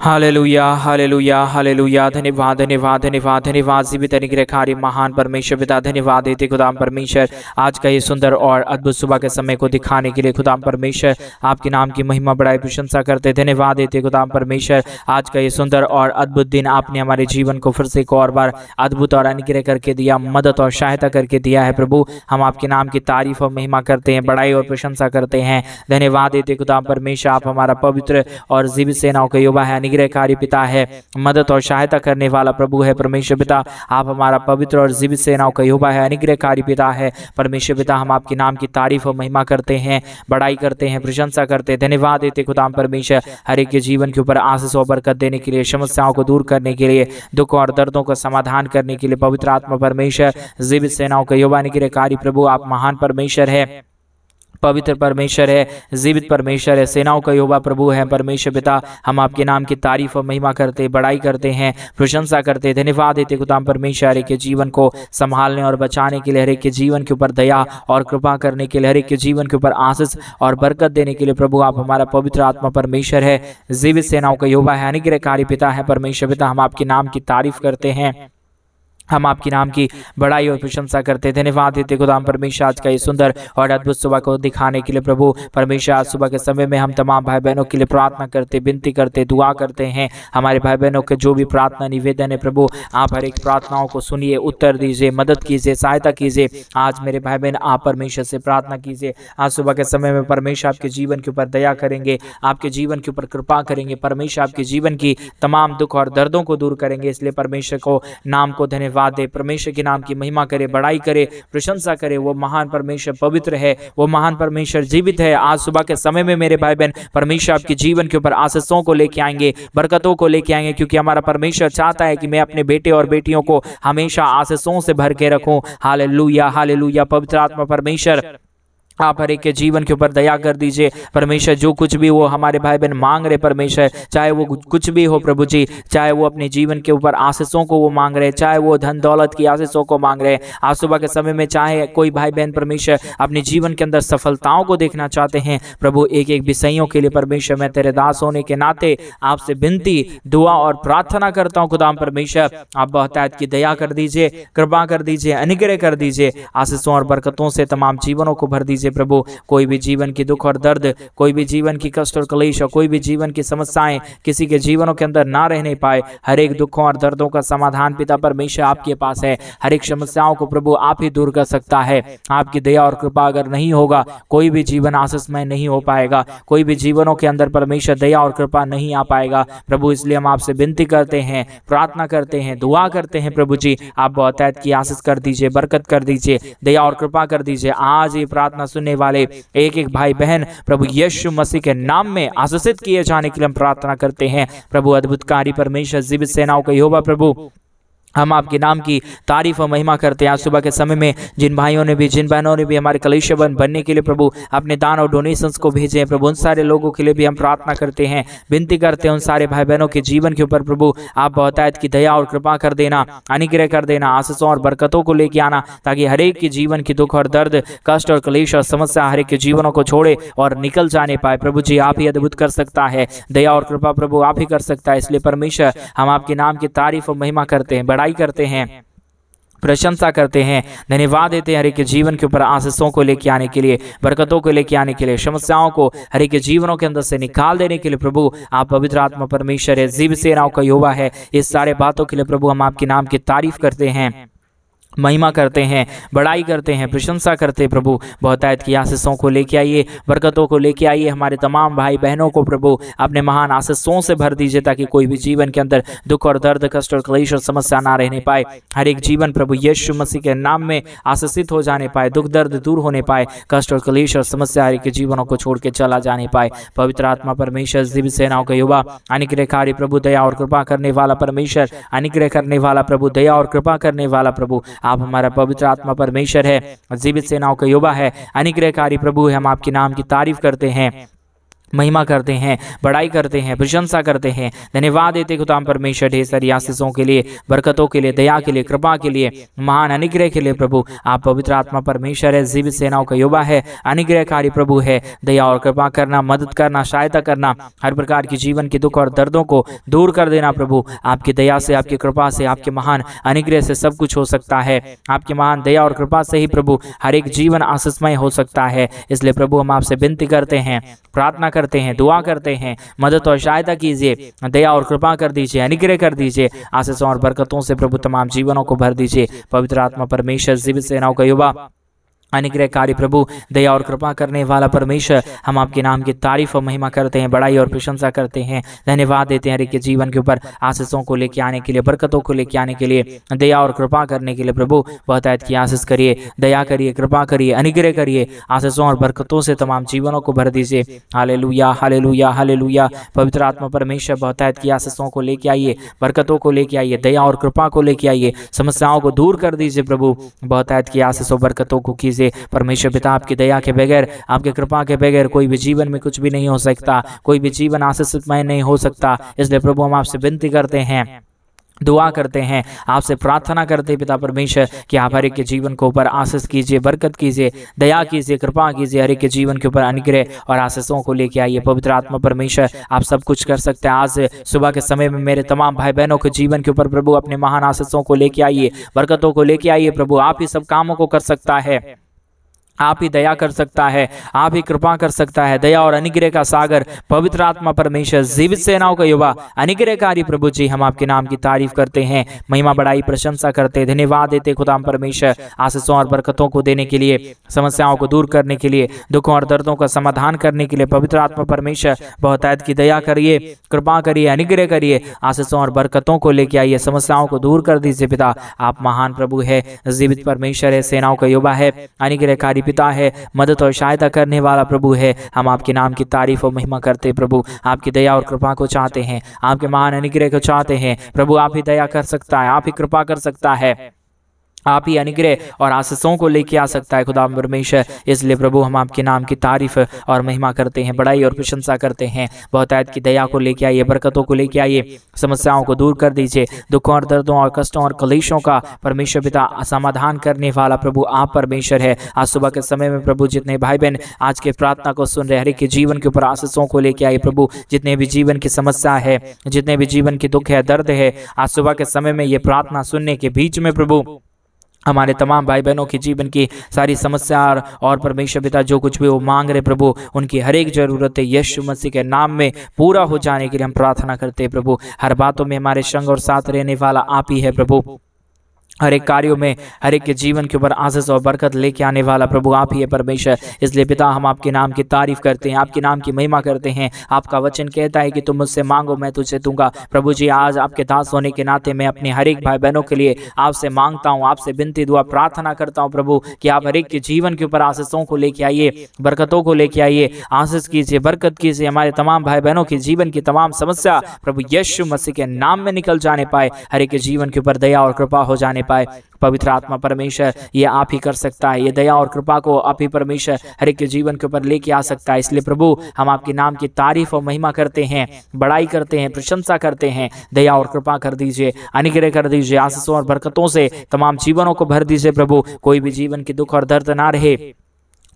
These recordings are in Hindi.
Hallelujah hallelujah hallelujah. धन्यवाद धन्यवाद धन्यवाद धन्यवाद। जीवित अनुग्रहकारी महान परमेश्वर पिता, धन्यवाद देते खुदाम परमेश्वर आज का ये सुंदर और अद्भुत सुबह के समय को दिखाने के लिए। खुदाम परमेश्वर आपके नाम की महिमा बड़ाई प्रशंसा करते, धन्यवाद देते खुदाम परमेश्वर आज का ये सुंदर और अद्भुत दिन आपने हमारे जीवन को फिर से एक और बार अद्भुत और अनुग्रह करके दिया, मदद और सहायता करके दिया है। प्रभु हम आपके नाम की तारीफ और महिमा करते हैं, बड़ाई और प्रशंसा करते हैं, धन्यवाद देते खुदाम परमेश्वर। आप हमारा पवित्र और जीवित सेनाओं का युवा है, अनुग्रहकारी पिता है, मदद और सहायता करने वाला प्रभु है परमेश्वर पिता। आप हमारा पवित्र और जीवित सेनाओं का युवा है, अनुग्रहकारी पिता है परमेश्वर पिता। हम आपके नाम की तारीफ और महिमा करते हैं, बड़ाई करते हैं, प्रशंसा करते हैं, धन्यवाद देते खुदाम परमेश्वर हर एक के जीवन के ऊपर आशीष और बरकत देने के लिए, समस्याओं को दूर करने के लिए, दुख और दर्दों का समाधान करने के लिए। पवित्र आत्मा परमेश्वर जीवित सेनाओं का युवा अनुग्रहकारी प्रभु आप महान परमेश्वर है, पवित्र परमेश्वर है, जीवित परमेश्वर है, सेनाओं का यहोवा प्रभु है परमेश्वर पिता। हम आपके नाम की तारीफ और महिमा करते, बड़ाई करते हैं, प्रशंसा करते, धन्यवाद देते खुदाम परमेश्वर हर एक के जीवन को संभालने और बचाने के लिए, हर एक के जीवन के ऊपर दया और कृपा करने के लिए, हर एक के जीवन के ऊपर आशीष और बरकत देने के लिए। प्रभु आप हमारा पवित्र आत्मा परमेश्वर है, जीवित सेनाओं का यहोवा है, अनुग्रहकारी पिता है परमेश्वर पिता। हम आपके नाम की तारीफ करते हैं, हम आपके नाम की बड़ाई और प्रशंसा करते, धन्यवाद देते खुदाम परमेश्वर आज का ये सुंदर और अद्भुत सुबह को दिखाने के लिए। प्रभु परमेश्वर आज सुबह के समय में हम तमाम भाई बहनों के लिए प्रार्थना करते, विनती करते, दुआ करते हैं। हमारे भाई बहनों के जो भी प्रार्थना निवेदन है प्रभु आप हर एक प्रार्थनाओं को सुनिए, उत्तर दीजिए, मदद कीजिए, सहायता कीजिए। आज मेरे भाई बहन आप परमेश्वर से प्रार्थना कीजिए। आज सुबह के समय में परमेश्वर आपके जीवन के ऊपर दया करेंगे, आपके जीवन के ऊपर कृपा करेंगे, परमेश्वर आपके जीवन की तमाम दुख और दर्दों को दूर करेंगे। इसलिए परमेश्वर को नाम को धन्यवाद दे, परमेश्वर के नाम की महिमा करे, बड़ाई करे, प्रशंसा करे। वो महान परमेश्वर पवित्र है, वो महान परमेश्वर जीवित है। आज सुबह के समय में मेरे भाई बहन परमेश्वर आपके जीवन के ऊपर आशीषों को लेके आएंगे, बरकतों को लेके आएंगे, क्योंकि हमारा परमेश्वर चाहता है कि मैं अपने बेटे और बेटियों को हमेशा आशीषों से भर के रखूं। Hallelujah hallelujah. पवित्र आत्मा परमेश्वर आप हर एक के जीवन के ऊपर दया कर दीजिए परमेश्वर। जो कुछ भी वो हमारे भाई बहन मांग रहे परमेश्वर, चाहे वो कुछ भी हो प्रभु जी, चाहे वो अपने जीवन के ऊपर आशीषों को वो मांग रहे, चाहे वो धन दौलत की आशीषों को मांग रहे आज सुबह के समय में, चाहे कोई भाई बहन परमेश्वर अपने जीवन के अंदर सफलताओं को देखना चाहते हैं प्रभु, एक एक विषयों के लिए परमेश्वर मैं तेरे दास होने के नाते आपसे विनती, दुआ और प्रार्थना करता हूँ। खुदाम परमेश्वर आप बहुतायत की दया कर दीजिए, कृपा कर दीजिए, अनुग्रह कर दीजिए, आशीषों और बरकतों से तमाम जीवनों को भर दीजिए प्रभु। कोई भी जीवन की दुख और दर्द, कोई भी जीवन की कष्ट और क्लेश और कोई भी जीवन की समस्याएं किसी के जीवनों के अंदर ना रहने पाए। हर एक दुखों और दर्दों का समाधान पिता परमेश्वर आपके पास है। हर एक समस्याओं को प्रभु आप ही दूर कर सकता है। आपकी दया और कृपा अगर नहीं होगा कोई भी जीवन आशीषमय नहीं हो पाएगा, कोई भी जीवनों के अंदर परमेश्वर दया और कृपा नहीं आ पाएगा प्रभु। इसलिए हम आपसे विनती करते हैं, प्रार्थना करते हैं, दुआ करते हैं प्रभु जी आप बहुतायत की आशीष कर दीजिए, बरकत कर दीजिए, दया और कृपा कर दीजिए। आज ये प्रार्थना सुनने वाले एक एक भाई बहन प्रभु यीशु मसीह के नाम में आशीषित किए जाने के लिए हम प्रार्थना करते हैं प्रभु। अद्भुतकारी परमेश्वर जीवित सेनाओं का यहोवा प्रभु हम आपके नाम की तारीफ और महिमा करते हैं। आज सुबह के समय में जिन भाइयों ने भी, जिन बहनों ने भी हमारे कलीसिया बनने के लिए प्रभु अपने दान और डोनेशंस को भेजे हैं प्रभु, उन सारे लोगों के लिए भी हम प्रार्थना करते हैं, विनती करते हैं उन सारे भाई बहनों के जीवन के ऊपर प्रभु आप बहुतायत की दया और कृपा कर देना, अनुग्रह कर देना, आशीषों और बरकतों को लेके आना, ताकि हर एक के जीवन की दुख और दर्द, कष्ट और क्लेश और समस्या हर एक के जीवनों को छोड़े और निकल जाने पाए। प्रभु जी आप ही अद्भुत कर सकता है, दया और कृपा प्रभु आप ही कर सकता है। इसलिए परमेश्वर हम आपके नाम की तारीफ और महिमा करते हैं, बड़ाई करते हैं, प्रशंसा करते हैं, धन्यवाद देते हैं हर एक के जीवन के ऊपर आशीषों को लेके आने के लिए, बरकतों को लेके आने के लिए, समस्याओं को हर एक के जीवनों के अंदर से निकाल देने के लिए। प्रभु आप पवित्र आत्मा परमेश्वर है, जीवित सेनाओं का यहोवा है। इस सारे बातों के लिए प्रभु हम आपके नाम की तारीफ करते हैं, महिमा करते हैं, बड़ाई करते हैं, प्रशंसा करते हैं प्रभु। बहुतायत की आशीषों को लेके आइए, बरकतों को लेके आइए। हमारे तमाम भाई बहनों को प्रभु अपने महान आशीषों से भर दीजिए, ताकि कोई भी जीवन के अंदर दुख और दर्द, कष्ट और क्लेश और समस्या ना रहने पाए। हर एक जीवन प्रभु यीशु मसीह के नाम में आशीषित हो जाने पाए, दुख दर्द दूर होने पाए, कष्ट और क्लेश और समस्या हर एक के जीवनों को छोड़ के चला जाने पाए। पवित्र आत्मा परमेश्वर जीवित सेनाओं का युवा अनुग्रहकारी प्रभु, दया और कृपा करने वाला परमेश्वर, अनुग्रह करने वाला प्रभु, दया और कृपा करने वाला प्रभु आप हमारा पवित्र आत्मा परमेश्वर है, जीवित सेनाओं का युवा है, अनुग्रहकारी प्रभु है। हम आपके नाम की तारीफ करते हैं, महिमा करते हैं, बड़ाई करते हैं, प्रशंसा करते हैं, धन्यवाद देते खुदा परमेश्वर ढेर सारी आशीषों के लिए, बरकतों के लिए, दया के लिए, कृपा के लिए, महान अनुग्रह के लिए प्रभु। आप पवित्र आत्मा परमेश्वर है, जीवित सेनाओं का युवा है, अनुग्रहकारी प्रभु है, दया और कृपा करना, मदद करना, सहायता करना, हर प्रकार की जीवन के दुख और दर्दों को दूर कर देना प्रभु। आपकी दया से, आपकी कृपा से, आपके महान अनुग्रह से सब कुछ हो सकता है। आपकी महान दया और कृपा से ही प्रभु हर एक जीवन आशीषमय हो सकता है। इसलिए प्रभु हम आपसे विनती करते हैं, प्रार्थना करते हैं, दुआ करते हैं, मदद और सहायता कीजिए, दया और कृपा कर दीजिए, अनुग्रह कर दीजिए, आशीषों और बरकतों से प्रभु तमाम जीवनों को भर दीजिए। पवित्र आत्मा परमेश्वर, जीवित सेनाओं का युवा, अनुग्रहकारी प्रभु, दया और कृपा करने वाला परमेश्वर, हम आपके नाम की तारीफ और महिमा करते हैं, बड़ाई और प्रशंसा करते हैं, धन्यवाद देते हैं हर एक के जीवन के ऊपर आशीषों को लेके आने के लिए, बरकतों को लेके आने के लिए, दया और कृपा करने के लिए प्रभु बहुतायत की आशीष करिए, दया करिए, कृपा करिए, अनुग्रह करिए, आशीषों और बरकतों से तमाम जीवनों को भर दीजिए। Hallelujah, hallelujah, hallelujah. पवित्र आत्मा परमेश्वर बहुतायत की आशीषों को लेके आइए, बरकतों को लेके आइए, दया और कृपा को लेके आइए, समस्याओं को दूर कर दीजिए प्रभु। बहुतायत की आशीषों बरकतों को कीजिए परमेश्वर पिता। आपकी दया के बगैर, आपके कृपा के बगैर कोई भी जीवन में कुछ भी नहीं हो सकता, कोई भी जीवन आशीषमय नहीं हो सकता। इसलिए प्रभु हम आपसे विनती करते हैं, दुआ करते हैं, आपसे प्रार्थना करते हैं पिता परमेश्वर कि आप हर एक के जीवन को ऊपर आशीष कीजिए, बरकत कीजिए, दया कीजिए, कृपा कीजिए, हर एक के जीवन के ऊपर अनुग्रह और आशीषों को लेके आइए। पवित्र आत्मा परमेश्वर, आप सब कुछ कर सकते हैं। आज सुबह के समय में मेरे तमाम भाई बहनों के जीवन के ऊपर प्रभु अपने महान आशीषों को लेके आइए, बरकतों को लेके आइए प्रभु। आप ही सब कामों को कर सकता है, आप ही दया कर सकता है, आप ही कृपा कर सकता है। दया और अनुग्रह का सागर पवित्र आत्मा परमेश्वर, जीवित सेनाओं का युवा, अनुग्रहकारी प्रभु जी, हम आपके नाम की तारीफ करते हैं, महिमा बड़ाई प्रशंसा करते, धन्यवाद देते खुदा परमेश्वर आशीषों और बरकतों को देने के लिए, समस्याओं को दूर करने के लिए, दुखों और दर्दों का समाधान करने के लिए। पवित्र आत्मा परमेश्वर बहुतायत की दया करिए, कृपा करिए, अनुग्रह करिए, आशीषों और बरकतों को लेके आइए, समस्याओं को दूर कर दीजिए पिता। आप महान प्रभु है, जीवित परमेश्वर है, सेनाओं का युवा है, अनुग्रहकारी पिता है, मदद और सहायता करने वाला प्रभु है। हम आपके नाम की तारीफ और महिमा करते प्रभु, आपकी दया और कृपा को चाहते हैं, आपके महान अनुग्रह को चाहते हैं प्रभु। आप ही दया कर सकता है, आप ही कृपा कर सकता है, आप ही अनुग्रह और आशीषों को लेके आ सकता है खुदा परमेश्वर। इसलिए प्रभु हम आपके नाम की तारीफ और महिमा करते हैं, बड़ाई और प्रशंसा करते हैं। बहुतायत की दया को लेके आइए, बरकतों को लेके आइए, समस्याओं को दूर कर दीजिए, दुखों और दर्दों और कष्टों और कलेशों का परमेश्वर पिता समाधान करने वाला प्रभु आप परमेश्वर है। आज सुबह के समय में प्रभु जितने भाई बहन आज के प्रार्थना को सुन रहे, हर एक के जीवन के ऊपर आशीषों को लेके आइए प्रभु। जितने भी जीवन की समस्या है, जितने भी जीवन की दुख है, दर्द है, आज सुबह के समय में ये प्रार्थना सुनने के बीच में प्रभु हमारे तमाम भाई बहनों की जीवन की सारी समस्या और परमेश्वर पिता जो कुछ भी वो मांग रहे प्रभु, उनकी हर एक जरूरत है यीशु मसीह के नाम में पूरा हो जाने के लिए हम प्रार्थना करते हैं प्रभु। हर बातों में हमारे संग और साथ रहने वाला आप ही है प्रभु। हर एक कार्यों में, हर एक के जीवन के ऊपर आशीष और बरकत लेके आने वाला प्रभु आप ही है परमेश्वर। इसलिए पिता हम आपके नाम की तारीफ करते हैं, आपके नाम की महिमा करते हैं। आपका वचन कहता है कि तुम मुझसे मांगो मैं तुझसे दूंगा। प्रभु जी आज आपके दास होने के नाते मैं अपने हर एक भाई बहनों के लिए आपसे मांगता हूँ, आपसे विनती दुआ प्रार्थना करता हूँ प्रभु कि आप हर एक के जीवन के ऊपर आशीषों को लेके आइए, बरकतों को लेके आइए, आशीष कीजिए, बरकत कीजिए। हमारे तमाम भाई बहनों के जीवन की तमाम समस्या प्रभु यीशु मसीह के नाम में निकल जाने पाए, हर एक के जीवन के ऊपर दया और कृपा हो जाने पाए। पवित्र आत्मा परमेश्वर ये आप ही कर सकता है, ये दया और कृपा को आप ही परमेश्वर हर एक के जीवन के ऊपर लेके आ सकता है। इसलिए प्रभु हम आपके नाम की तारीफ और महिमा करते हैं, बड़ाई करते हैं, प्रशंसा करते हैं। दया और कृपा कर दीजिए, अनुग्रह कर दीजिए, आशीषों और बरकतों से तमाम जीवनों को भर दीजिए प्रभु। कोई भी जीवन की दुख और दर्द ना रहे,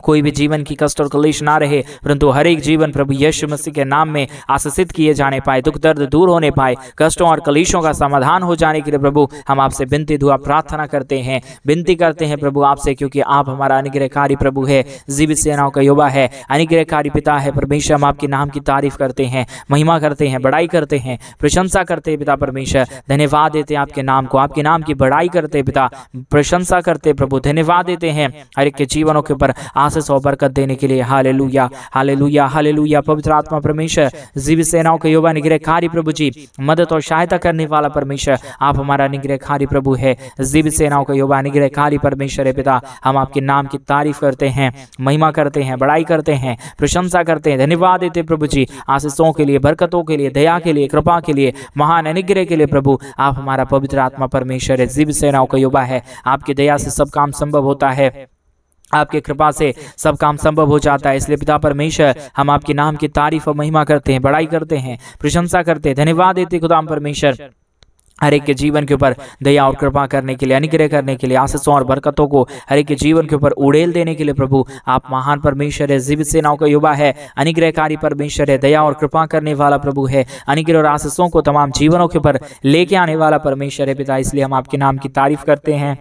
कोई भी जीवन की कष्ट और कलेश ना रहे, परंतु हर एक जीवन प्रभु यीशु मसीह के नाम में आशीषित किए जाने पाए, दुख दर्द दूर होने पाए, कष्टों और कलेशों का समाधान हो जाने के लिए प्रभु हम आपसे विनती दुआ प्रार्थना करते हैं, विनती करते हैं प्रभु आपसे, क्योंकि आप हमारा अनुग्रहकारी प्रभु है, जीवित सेनाओं का युवा है, अनुग्रहकारी पिता है परमेश्वर। हम आपके नाम की तारीफ करते हैं, महिमा करते हैं, बड़ाई करते हैं, प्रशंसा करते हैं पिता परमेश्वर। धन्यवाद देते हैं आपके नाम को, आपके नाम की बड़ाई करते हैं पिता, प्रशंसा करते प्रभु, धन्यवाद देते हैं हर एक के जीवनों के ऊपर आशीष और बरकत देने के लिए। Hallelujah, hallelujah, hallelujah. पवित्र आत्मा परमेश्वर, जीवित सेनाओं के युवा निग्रहकारी प्रभु जी, मदद और सहायता करने वाला परमेश्वर आप हमारा निग्रहकारी प्रभु है, जीवित सेनाओं का युवा निग्रहकारी परमेश्वर है पिता। हम आपके नाम की तारीफ करते हैं, महिमा करते हैं, बड़ाई करते हैं, प्रशंसा करते हैं, धन्यवाद देते प्रभु जी आशीषों के लिए, बरकतों के लिए, दया के लिए, कृपा के लिए, महान अनुग्रह के लिए प्रभु आप हमारा पवित्र आत्मा परमेश्वर है, जीवित सेनाओं का युवा है। आपकी दया से सब काम संभव होता है, आपके कृपा से सब काम संभव हो जाता है। इसलिए पिता परमेश्वर, हम आपके नाम की तारीफ और महिमा करते हैं, बड़ाई करते हैं, प्रशंसा करते हैं, धन्यवाद देते खुदा परमेश्वर हर एक के जीवन के ऊपर दया और कृपा करने के लिए, अनुग्रह करने के लिए, आशीषों और बरकतों को हर एक के जीवन के ऊपर उड़ेल देने के लिए प्रभु आप महान परमेश्वर है, जीवित सेनाओं का युवा है, अनुग्रहकारी परमेश्वर है, दया और कृपा करने वाला प्रभु है, अनुग्रह और आशीषों को तमाम जीवनों के ऊपर लेके आने वाला परमेश्वर है पिता। इसलिए हम आपके नाम की तारीफ करते हैं,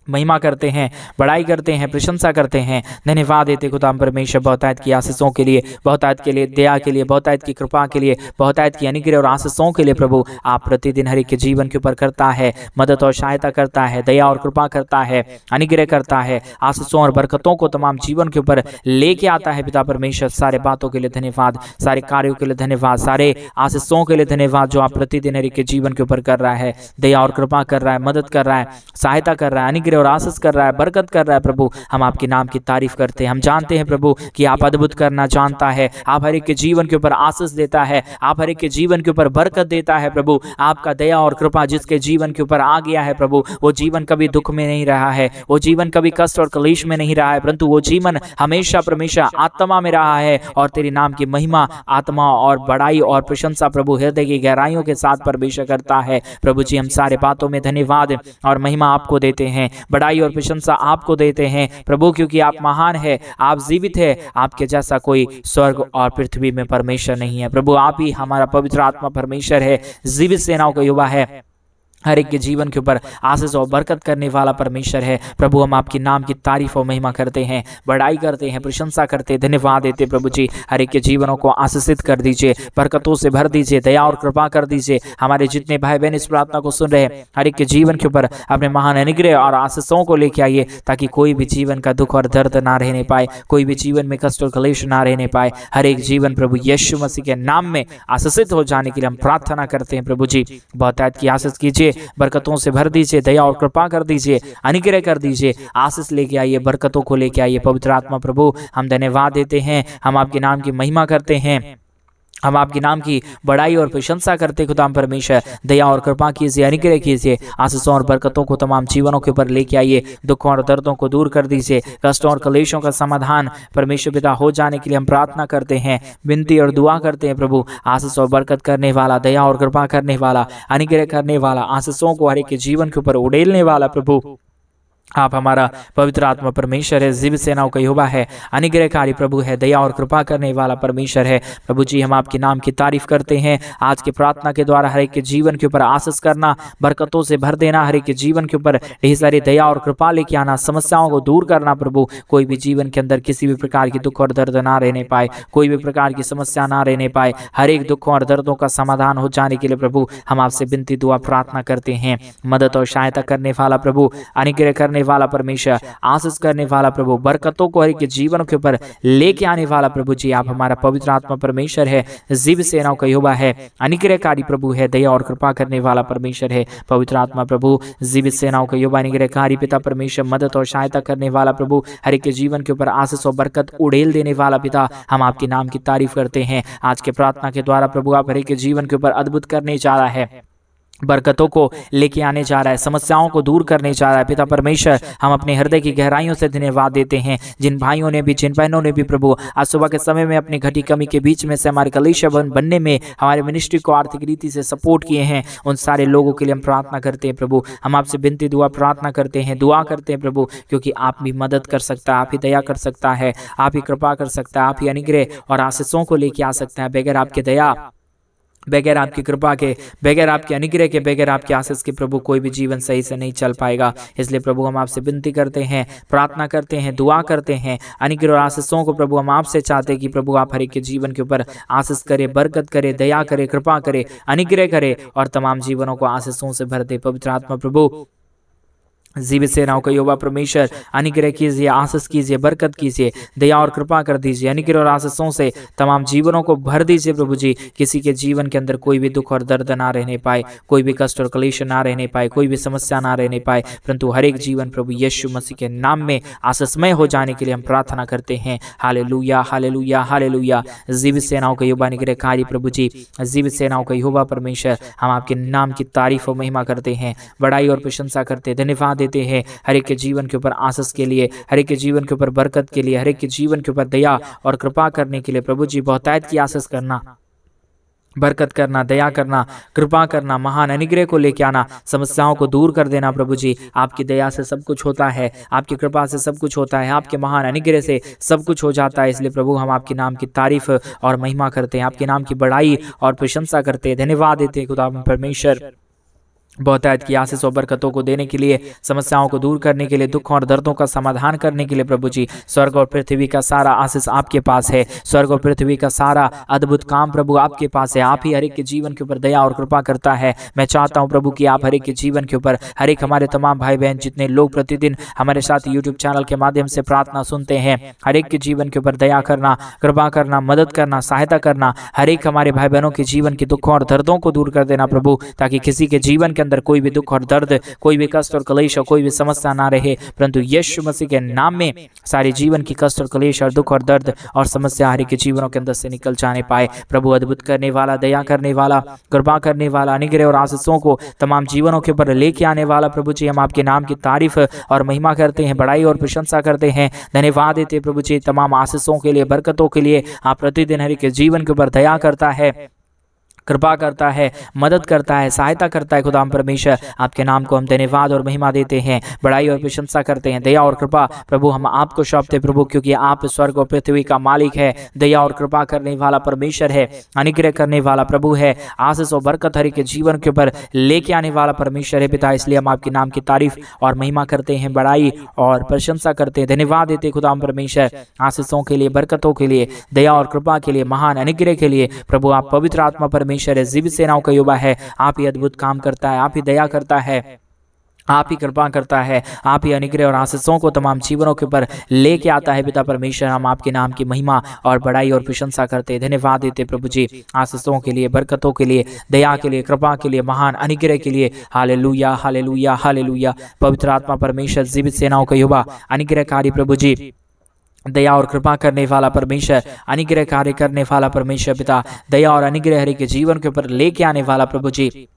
महिमा करते हैं, बड़ाई करते हैं, प्रशंसा करते हैं, धन्यवाद देते खुदा परमेश्वर बहुतायत की आशीषों के लिए, बहुतायत के लिए, दया के लिए, बहुतायत की कृपा के लिए, बहुतायत की अनुग्रह और आशीषों के लिए प्रभु आप प्रतिदिन हर एक के जीवन के ऊपर करता है, मदद और सहायता करता है, दया और कृपा करता है, अनुग्रह करता है, आशीषों और बरकतों को तमाम जीवन के ऊपर लेके आता है पिता परमेश्वर। सारे बातों के लिए धन्यवाद, सारे कार्यों के लिए धन्यवाद, सारे आशीषों के लिए धन्यवाद जो आप प्रतिदिन हर एक के जीवन के ऊपर कर रहा है, दया और कृपा कर रहा है, मदद कर रहा है, सहायता कर रहा है, अनुग्रह और आशीष कर रहा है, बरकत कर रहा है प्रभु। हम आपके नाम की तारीफ करते हैं। हम जानते हैं प्रभु कि आप अद्भुत करना जानता है, आप हर एक के जीवन के ऊपर आशीष देता है, आप हर एक के जीवन के ऊपर बरकत देता है प्रभु। आपका दया और कृपा जिसके जीवन के ऊपर आ गया है प्रभु, वो जीवन कभी दुख में नहीं रहा है, वो जीवन कभी कष्ट और क्लेश में नहीं रहा है, परंतु वो जीवन हमेशा परमेश्वर आत्मा में रहा है और तेरे नाम की महिमा, आत्मा और बड़ाई और प्रशंसा प्रभु हृदय की गहराइयों के साथ परमेश्वर करता है प्रभु जी। हम सारे बातों में धन्यवाद और महिमा आपको देते हैं, बड़ाई और प्रशंसा आपको देते हैं प्रभु, क्योंकि आप महान है, आप जीवित है, आपके जैसा कोई स्वर्ग और पृथ्वी में परमेश्वर नहीं है प्रभु। आप ही हमारा पवित्र आत्मा परमेश्वर है, जीवित सेनाओं का युवा है, हर एक के जीवन के ऊपर आशीष और बरकत करने वाला परमेश्वर है प्रभु। हम आपके नाम की तारीफ और महिमा करते हैं, बड़ाई करते हैं, प्रशंसा करते हैं, धन्यवाद देते प्रभु जी। हर एक के जीवनों को आशीषित कर दीजिए, बरकतों से भर दीजिए, दया और कृपा कर दीजिए। हमारे जितने भाई बहन इस प्रार्थना को सुन रहे हैं, हर एक के जीवन के ऊपर अपने महान अनुग्रह और आशीषों को लेके आइए, ताकि कोई भी जीवन का दुख और दर्द ना रहने पाए, कोई भी जीवन में कष्ट और क्लेश ना रहने पाए। हर एक जीवन प्रभु यीशु मसीह के नाम में आशीषित हो जाने के लिए हम प्रार्थना करते हैं प्रभु जी। बहुतायत की आशीष कीजिए, बरकतों से भर दीजिए, दया और कृपा कर दीजिए, अनुग्रह कर दीजिए, आशीष लेके आइए, बरकतों को लेके आइए पवित्र आत्मा प्रभु। हम धन्यवाद देते हैं, हम आपके नाम की महिमा करते हैं, हम आपके नाम की बड़ाई और प्रशंसा करते खुदा परमेश्वर। दया और कृपा कीजिए, अनुग्रह कीजिए, आशीषों और बरकतों को तमाम जीवनों के ऊपर लेके आइए, दुखों और दर्दों को दूर कर दीजिए, कष्टों और क्लेशों का समाधान परमेश्वर पिता हो जाने के लिए हम प्रार्थना करते हैं, विनती और दुआ करते हैं प्रभु। आशीष और बरकत करने वाला, दया और कृपा करने वाला, अनुग्रह करने वाला, आशीषों को हर एक के जीवन के ऊपर उड़ेलने वाला प्रभु आप हमारा पवित्र आत्मा परमेश्वर है, जीवित सेनाओं का यहोवा है, अनुग्रहकारी प्रभु है, दया और कृपा करने वाला परमेश्वर है प्रभु जी। हम आपके नाम की तारीफ करते हैं। आज की प्रार्थना के द्वारा हर एक के जीवन के ऊपर आशीष करना, बरकतों से भर देना, हर एक के जीवन के ऊपर ढेर सारी दया और कृपा लेके आना, समस्याओं को दूर करना प्रभु। कोई भी जीवन के अंदर किसी भी प्रकार की दुख और दर्द ना रहने पाए, कोई भी प्रकार की समस्या ना रहने पाए, हर एक दुखों और दर्दों का समाधान हो जाने के लिए प्रभु हम आपसे विनती दुआ प्रार्थना करते हैं। मदद और सहायता करने वाला प्रभु, अनुग्रह करने वाला परमेश्वर, आशीष करने वाला प्रभु, बरकतों को हर एक के जीवन के ऊपर लेके आने वाला प्रभु जी आप हमारा पवित्र आत्मा परमेश्वर है, जीवित सेनाओं का यहोवा है, अनुग्रहकारी प्रभु है, दया और कृपा करने वाला परमेश्वर है पवित्र आत्मा प्रभु, जीवित सेनाओं का यहोवा, अनुग्रहकारी पिता परमेश्वर, मदद और सहायता करने वाला प्रभु, हर एक के जीवन के ऊपर आशीष और बरकत उड़ेल देने वाला पिता। हम आपके नाम की तारीफ करते हैं। आज के प्रार्थना के द्वारा प्रभु आप हर एक के जीवन के ऊपर अद्भुत करने जा रहा है, बरकतों को लेके आने जा रहा है, समस्याओं को दूर करने जा रहा है पिता परमेश्वर। हम अपने हृदय की गहराइयों से धन्यवाद देते हैं। जिन भाइयों ने भी, जिन बहनों ने भी प्रभु आज सुबह के समय में अपनी घटी कमी के बीच में से हमारे कलीसिया बनने में हमारे मिनिस्ट्री को आर्थिक रीति से सपोर्ट किए हैं, उन सारे लोगों के लिए हम प्रार्थना करते हैं प्रभु। हम आपसे विनती दुआ प्रार्थना करते हैं, दुआ करते हैं प्रभु, क्योंकि आप भी मदद कर सकता है, आप ही दया कर सकता है, आप ही कृपा कर सकता है, आप ही अनुग्रह और आशीषों को लेके आ सकता है। बगैर आपके दया, बगैर आपकी कृपा के, बगैर आपके अनुग्रह के, बगैर आपके आशीष के प्रभु कोई भी जीवन सही से नहीं चल पाएगा। इसलिए प्रभु हम आपसे विनती करते हैं, प्रार्थना करते हैं, दुआ करते हैं, अनुग्रह और आशीषों को प्रभु हम आपसे चाहते हैं कि प्रभु आप हर एक के जीवन के ऊपर आशीष करे, बरकत करे, दया करे, कृपा करे, अनुग्रह करे और तमाम जीवनों को आशीषों से भर दे पवित्र आत्मा प्रभु। जीवित सेनाओं का यहोवा परमेश्वर, अनुग्रह कीजिए, आशीष कीजिए, बरकत कीजिए, दया और कृपा कर दीजिए, अनुग्रह और आशीषों से तमाम जीवनों को भर दीजिए प्रभु जी। किसी के जीवन के अंदर कोई भी दुख और दर्द ना रहने पाए, कोई भी कष्ट और क्लेश ना रहने पाए, कोई भी समस्या ना रहने पाए, परंतु हर एक जीवन प्रभु यीशु मसीह के नाम में आशीषमय हो जाने के लिए हम प्रार्थना करते हैं। Hallelujah, hallelujah, hallelujah. जीवित सेनाओं का यहोवा अनुग्रहकारी प्रभु जी, जीवित सेनाओं का यहोवा परमेश्वर, हम आपके नाम की तारीफ और महिमा करते हैं, बड़ाई और प्रशंसा करते हैं, धन्यवाद देते हैं हर एक के जीवन के ऊपर आशीष के लिए, हर एक के जीवन के ऊपर बरकत के लिए, हर एक के जीवन के ऊपर दया और कृपा करने के लिए प्रभु जी बहुतायत की आशीष करना, बरकत करना, दया करना, कृपा करना, महान अनुग्रह को लेके आना, समस्याओं को दूर कर देना। प्रभु जी आपकी दया से सब कुछ होता है, आपकी कृपा से सब कुछ होता है, आपके महान अनुग्रह से सब कुछ हो जाता है। इसलिए प्रभु हम आपके नाम की तारीफ और महिमा करते हैं, आपके नाम की बड़ाई और प्रशंसा करते हैं, धन्यवाद देते हैं खुदा परमेश्वर बहुतायत की आशीष और बरकतों को देने के लिए, समस्याओं को दूर करने के लिए, दुखों और दर्दों का समाधान करने के लिए। प्रभु जी स्वर्ग और पृथ्वी का सारा आशीष आपके पास है, स्वर्ग और पृथ्वी का सारा अद्भुत काम प्रभु आपके पास है। आप ही हर एक के जीवन के ऊपर दया और कृपा करता है। मैं चाहता हूं प्रभु कि आप हर एक के जीवन के ऊपर, हर एक हमारे तमाम भाई बहन जितने लोग प्रतिदिन हमारे साथ यूट्यूब चैनल के माध्यम से प्रार्थना सुनते हैं, हर एक के जीवन के ऊपर दया करना, कृपा करना, मदद करना, सहायता करना, हर एक हमारे भाई बहनों के जीवन के दुखों और दर्दों को दूर कर देना प्रभु, ताकि किसी के जीवन के अंदर कोई भी दुख और दर्द, कोई भी कष्ट और कलेश और कोई भी समस्या ना रहे, परंतु यीशु मसीह के नाम में सारे जीवन की कष्ट और कलेश और दुख और दर्द और समस्या हर एक के जीवनों के अंदर से निकल जाने पाए। प्रभु अद्भुत करने वाला, दया करने वाला, कृपा करने वाला, अनुग्रह और आशीषों को तमाम जीवनों के ऊपर लेके आने वाला प्रभु जी हम आपके नाम की तारीफ और महिमा करते हैं, बड़ाई और प्रशंसा करते हैं, धन्यवाद देते हैं प्रभु जी तमाम आशीषों के लिए, बरकतों के लिए। आप प्रतिदिन हर एक के जीवन के ऊपर दया करता है, कृपा करता है, मदद करता है, सहायता करता है। खुदा परमेश्वर आपके नाम को हम धन्यवाद और महिमा देते हैं, बड़ाई और प्रशंसा करते हैं। दया और कृपा प्रभु हम आपको सौंपते प्रभु, क्योंकि आप स्वर्ग और पृथ्वी का मालिक है, दया और कृपा करने वाला परमेश्वर है, अनुग्रह करने वाला प्रभु है, आशीष और बरकत हर एक के जीवन के ऊपर लेके आने वाला परमेश्वर है पिता। इसलिए हम आपके नाम की तारीफ और महिमा करते हैं, बड़ाई और प्रशंसा करते हैं, धन्यवाद देते हैं खुदा परमेश्वर आशीषों के लिए, बरकतों के लिए, दया और कृपा के लिए, महान अनुग्रह के लिए। प्रभु आप पवित्र आत्मा परमेश्वर है, जीवित सेनाओं का युवा है, आप ही अद्भुत काम करता है, आप ही दया करता है, आप ही कृपा करता है, आप ही अनुग्रह और आशीषों को तमाम जीवनों के ऊपर लेके आता है पिता परमेश्वर। हम आपके नाम की महिमा और बड़ाई और प्रशंसा करते हैं, धन्यवाद देते प्रभु जी आशीषों के लिए, बरकतों के लिए, दया के लिए, कृपा के लिए, महान अनुग्रह के लिए। Hallelujah hallelujah hallelujah. पवित्र आत्मा परमेश्वर जीवित सेनाओं का युवा अनुग्रहकारी प्रभु जी, दया और कृपा करने वाला परमेश्वर, अनुग्रह कार्य करने वाला परमेश्वर पिता, दया और अनुग्रह हरि के जीवन के ऊपर लेके आने वाला प्रभु जी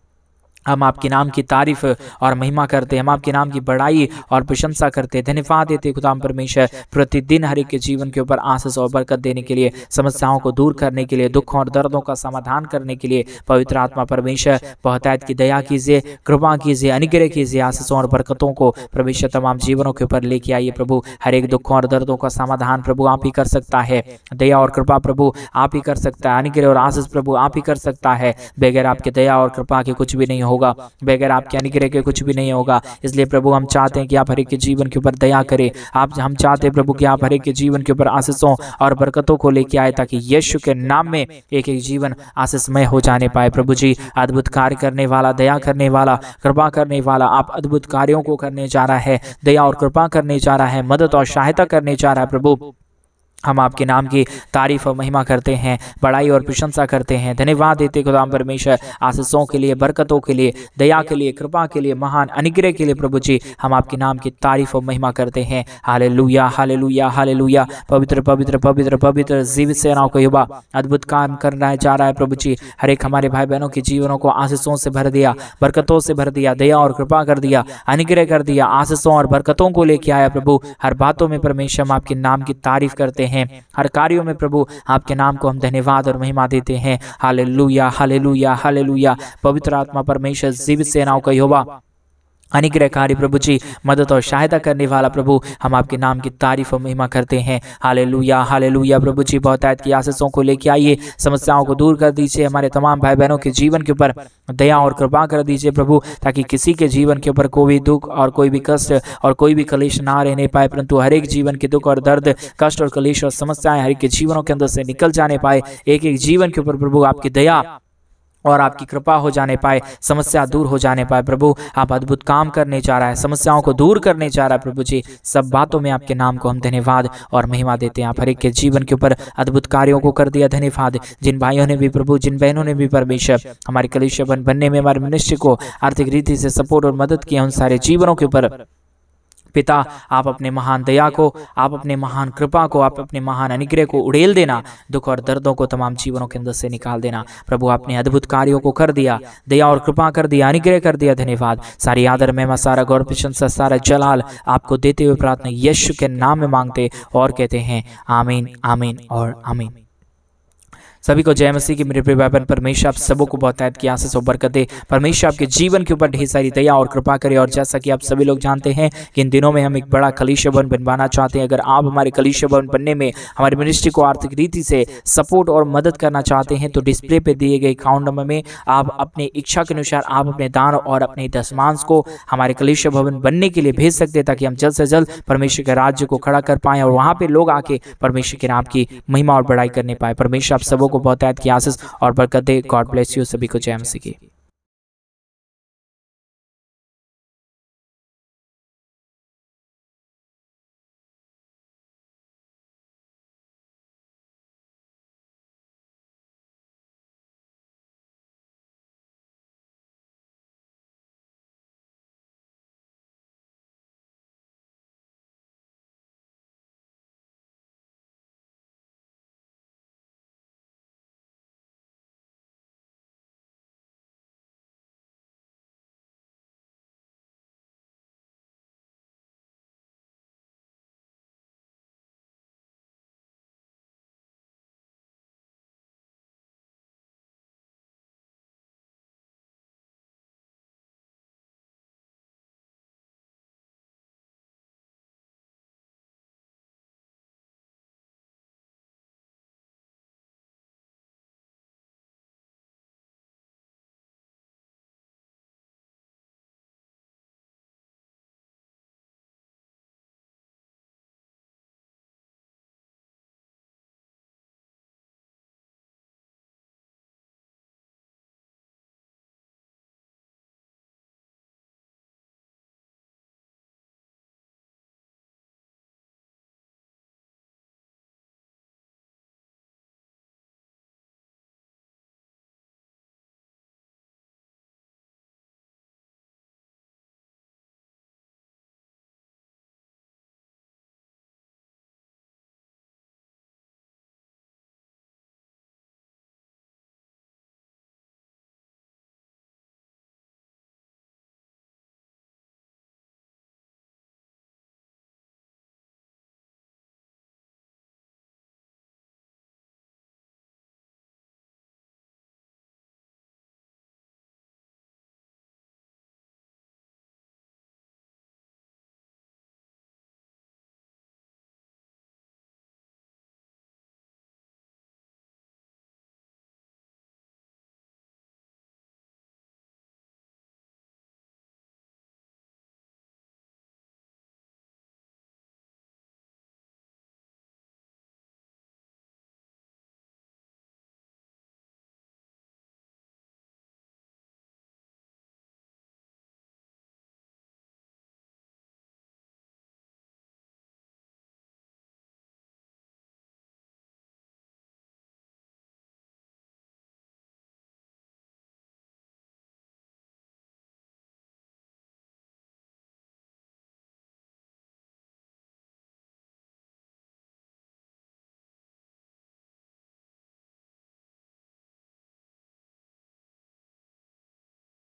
हम आपके नाम की तारीफ और महिमा करते हैं, हम आपके नाम की बड़ाई और प्रशंसा करते हैं, धन्यवाद देते खुदा परमेश्वर प्रतिदिन हर एक के जीवन के ऊपर आशीष और बरकत देने के लिए, समस्याओं को दूर करने के लिए, दुखों और दर्दों का समाधान करने के लिए। पवित्र आत्मा परमेश्वर बहुतायत की दया कीजिए, कृपा कीजिए, अनुग्रह कीजिए, आशीषों और बरकतों को परमेश्वर तमाम जीवनों के ऊपर लेके आइए प्रभु। हर एक दुखों और दर्दों का समाधान प्रभु आप ही कर सकता है, दया और कृपा प्रभु आप ही कर सकता है, अनुग्रह और आशीष प्रभु आप ही कर सकता है। बगैर आपके दया और कृपा के कुछ भी नहीं होगा, बगैर आपके अनुग्रह के कुछ भी नहीं होगा। इसलिए प्रभु हम चाहते हैं कि आप हर एक के जीवन के ऊपर दया करें, हम चाहते हैं प्रभु कि आप हर एक के जीवन के ऊपर आशीषों और बरकतों को लेके आए, ताकि यीशु के नाम में एक एक जीवन आशीषमय हो जाने पाए। प्रभु जी अद्भुत कार्य करने वाला, दया करने वाला, कृपा करने वाला, आप अद्भुत कार्यों को करने जा रहा है, दया और कृपा करने जा रहा है, मदद और सहायता करने जा रहा है प्रभु। हम आपके नाम की तारीफ और महिमा करते हैं, बड़ाई और प्रशंसा करते हैं, धन्यवाद देते खुदा परमेश्वर आशीषों के लिए, बरकतों के लिए, दया के लिए, कृपा के लिए, महान अनुग्रह के लिए प्रभु जी हम आपके नाम की तारीफ और महिमा करते हैं। Hallelujah hallelujah hallelujah. पवित्र पवित्र पवित्र पवित्र जीवित सेनाओं का युवा अद्भुत काम करना जा रहा है प्रभु जी। हर एक हमारे भाई बहनों के जीवनों को आशीषों से भर दिया, बरकतों से भर दिया, दया और कृपा कर दिया, अनुग्रह कर दिया, आशीषों और बरकतों को लेके आया प्रभु। हर बातों में परमेश्वर हम आपके नाम की तारीफ करते हैं, हर कार्यों में प्रभु आपके नाम को हम धन्यवाद और महिमा देते हैं। Hallelujah hallelujah hallelujah. पवित्र आत्मा परमेश्वर जीवित सेनाओं का यहोवा अनुग्रहकारी प्रभु जी, मदद और सहायता करने वाला प्रभु हम आपके नाम की तारीफ और महिमा करते हैं। Hallelujah hallelujah. प्रभु जी बहुतायत की आशीषों को लेके आइए, समस्याओं को दूर कर दीजिए, हमारे तमाम भाई बहनों के जीवन के ऊपर दया और कृपा कर दीजिए प्रभु, ताकि किसी के जीवन के ऊपर कोई भी दुख और कोई भी कष्ट और कोई भी कलेश ना रहने पाए, परंतु हर एक जीवन के दुख और दर्द, कष्ट और कलेश और समस्याएं हर एक के जीवनों के अंदर से निकल जाने पाए। एक एक जीवन के ऊपर प्रभु आपकी दया और आपकी कृपा हो जाने पाए, समस्या दूर हो जाने पाए। प्रभु आप अद्भुत काम करने जा रहा है, समस्याओं को दूर करने जा रहा है प्रभु जी। सब बातों में आपके नाम को हम धन्यवाद और महिमा देते हैं। आप हर एक के जीवन के ऊपर अद्भुत कार्यों को कर दिया, धन्यवाद। जिन भाइयों ने भी प्रभु, जिन बहनों ने भी परमेश्वर हमारे कलीसिया बनने में, हमारे मिनिस्ट्री को आर्थिक रीति से सपोर्ट और मदद किया, उन सारे जीवनों के ऊपर पिता, आप अपने महान दया को, आप अपने महान कृपा को, आप अपने महान अनुग्रह को उड़ेल देना, दुख और दर्दों को तमाम जीवनों के अंदर से निकाल देना। प्रभु, आपने अद्भुत कार्यों को कर दिया, दया और कृपा कर दिया, अनुग्रह कर दिया, धन्यवाद। सारी आदर, महिमा, सारा गौरव, प्रशंसा, सारा जलाल आपको देते हुए प्रार्थना यीशु के नाम में मांगते और कहते हैं आमीन, आमीन और आमीन। सभी को जय मसीह की। मेरे प्रिय भाई बहन, परमेश्वर आप सबों को बहुतायत की आशीष और बरकत दे। परमेश्वर आपके जीवन के ऊपर ढेर सारी दया और कृपा करे। और जैसा कि आप सभी लोग जानते हैं कि इन दिनों में हम एक बड़ा कलीसिया भवन बनवाना चाहते हैं। अगर आप हमारे कलीसिया भवन बनने में हमारी मिनिस्ट्री को आर्थिक रीति से सपोर्ट और मदद करना चाहते हैं तो डिस्प्ले पे दिए गए अकाउंट नंबर में आप अपने इच्छा के अनुसार आप अपने दान और अपने दशमांश को हमारे कलीसिया भवन बनने के लिए भेज सकते हैं, ताकि हम जल्द से जल्द परमेश्वर के राज्य को खड़ा कर पाएं और वहां पे लोग आके परमेश्वर के नाम की महिमा और बड़ाई करने पाए। परमेश्वर आप सबों को बहुतायत की आशीष और बरकत दे। God bless you. सभी को जय मसीह की।